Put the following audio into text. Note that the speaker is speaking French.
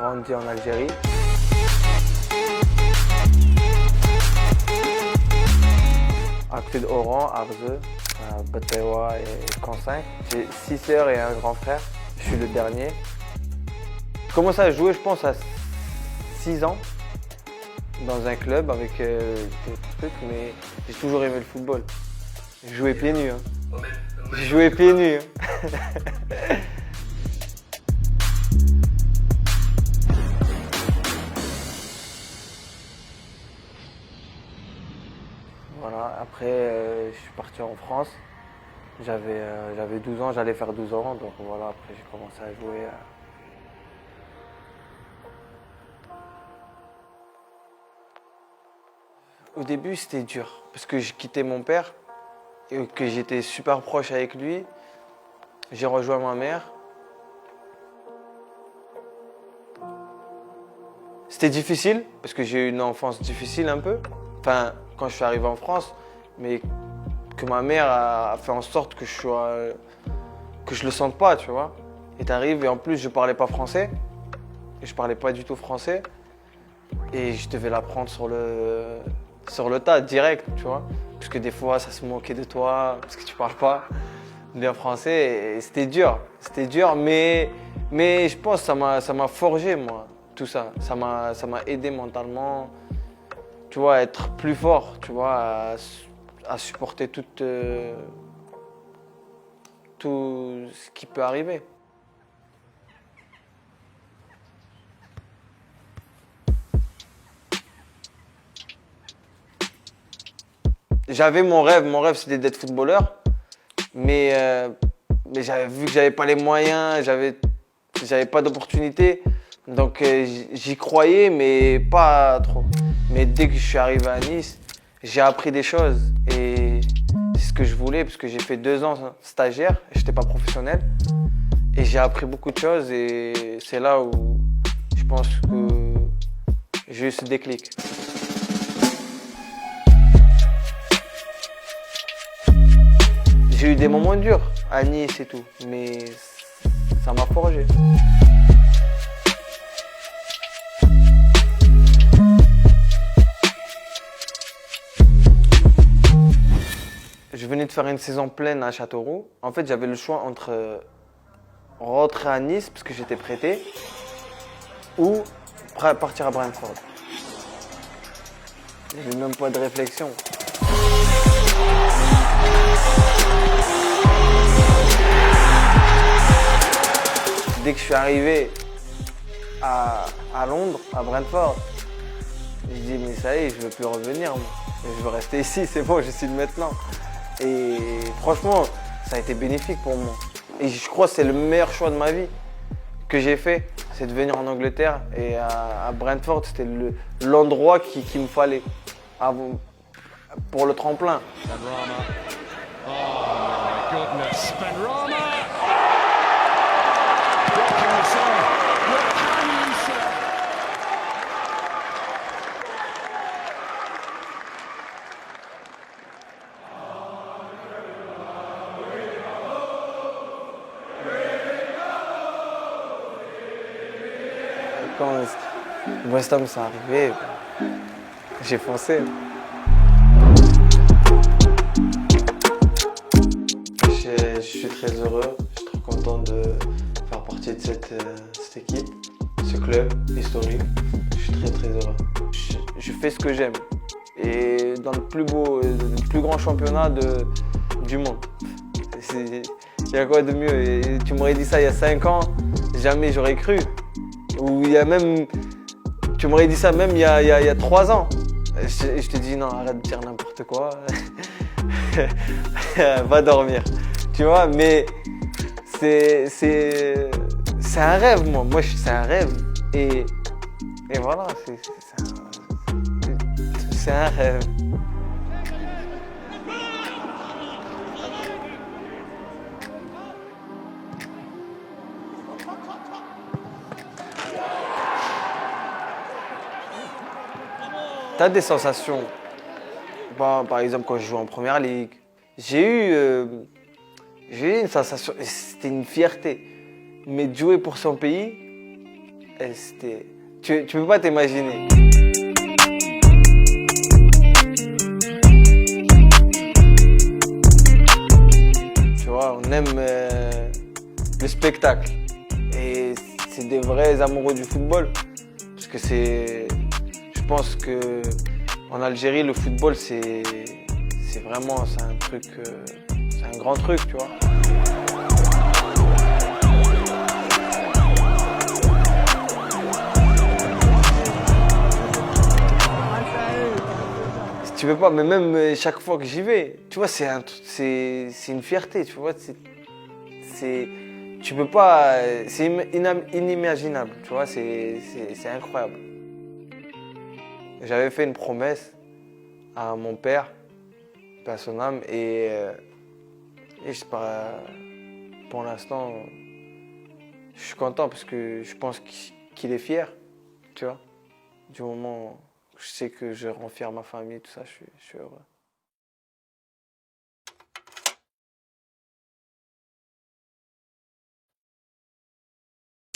grandi en Algérie. À côté d'Oran, Arze, Batewa et Cancinq. J'ai 6 sœurs et un grand frère. Je suis le dernier. J'ai commencé à jouer, je pense, à 6 ans dans un club avec des trucs, mais j'ai toujours aimé le football. Je jouais pieds nus. Hein. J'ai joué pieds nus. Hein. Voilà, après, je suis parti en France. J'avais 12 ans, j'allais faire 12 ans, donc voilà, après j'ai commencé à jouer. Au début, c'était dur, parce que j'ai quitté mon père et que j'étais super proche avec lui. J'ai rejoint ma mère. C'était difficile, parce que j'ai eu une enfance difficile un peu. Enfin, quand je suis arrivé en France, mais que ma mère a fait en sorte que je le sente pas, tu vois. Et t'arrives, et en plus, je parlais pas français. Et je parlais pas du tout français. Et je devais l'apprendre sur le tas, direct, tu vois. Parce que des fois, ça se moquait de toi, parce que tu parles pas bien français. Et c'était dur, mais je pense que ça m'a forgé, moi, tout ça. Ça m'a aidé mentalement, tu vois, à être plus fort, tu vois, à supporter tout ce qui peut arriver. J'avais mon rêve c'était d'être footballeur, mais j'avais vu que j'avais pas les moyens, j'avais pas d'opportunité, donc j'y croyais, mais pas trop. Mais dès que je suis arrivé à Nice, j'ai appris des choses et c'est ce que je voulais, parce que j'ai fait 2 ans stagiaire, et j'étais pas professionnel, et j'ai appris beaucoup de choses et c'est là où je pense que j'ai eu ce déclic. J'ai eu des moments durs à Nice et tout, mais ça m'a forgé. Je venais de faire une saison pleine à Châteauroux. En fait, j'avais le choix entre rentrer à Nice, parce que j'étais prêté, ou partir à Brentford. Il n'y avait même pas de réflexion. Dès que je suis arrivé à Londres, à Brentford, je dis mais ça y est, je ne veux plus revenir, moi. Je veux rester ici, c'est bon, je signe maintenant. Et franchement, ça a été bénéfique pour moi. Et je crois que c'est le meilleur choix de ma vie que j'ai fait, c'est de venir en Angleterre. Et à Brentford, c'était l'endroit qu'il me fallait pour le tremplin. Benrahma. Oh my goodness. Benrahma! What can you say? What can you say? Quand West Ham s'est arrivé, j'ai foncé. Je suis très heureux, je suis très content de faire partie de cette équipe, ce club historique. Je suis très très heureux. Je fais ce que j'aime et dans le plus grand championnat du monde. Il y a quoi de mieux? Et tu m'aurais dit ça il y a 5 ans, jamais j'aurais cru. Ou tu m'aurais dit ça même il y a 3 ans. Je te dis non, arrête de dire n'importe quoi. Va dormir. Tu vois, mais c'est un rêve, moi c'est un rêve. Et voilà, c'est un rêve. Tu as des sensations. Par exemple, quand je joue en première ligue, j'ai eu une sensation, c'était une fierté. Mais de jouer pour son pays, Tu peux pas t'imaginer. Tu vois, on aime le spectacle. Et c'est des vrais amoureux du football. Parce que je pense que en Algérie, le football, c'est vraiment, c'est un truc, c'est un grand truc, tu vois. Tu veux pas, mais même chaque fois que j'y vais, tu vois, c'est une fierté, tu vois. Tu peux pas, c'est inimaginable, tu vois, c'est incroyable. J'avais fait une promesse à mon père, paix à son âme, et je sais pas, pour l'instant, je suis content parce que je pense qu'il est fier, tu vois. Du moment où je sais que je rends fier ma famille, tout ça, je suis heureux.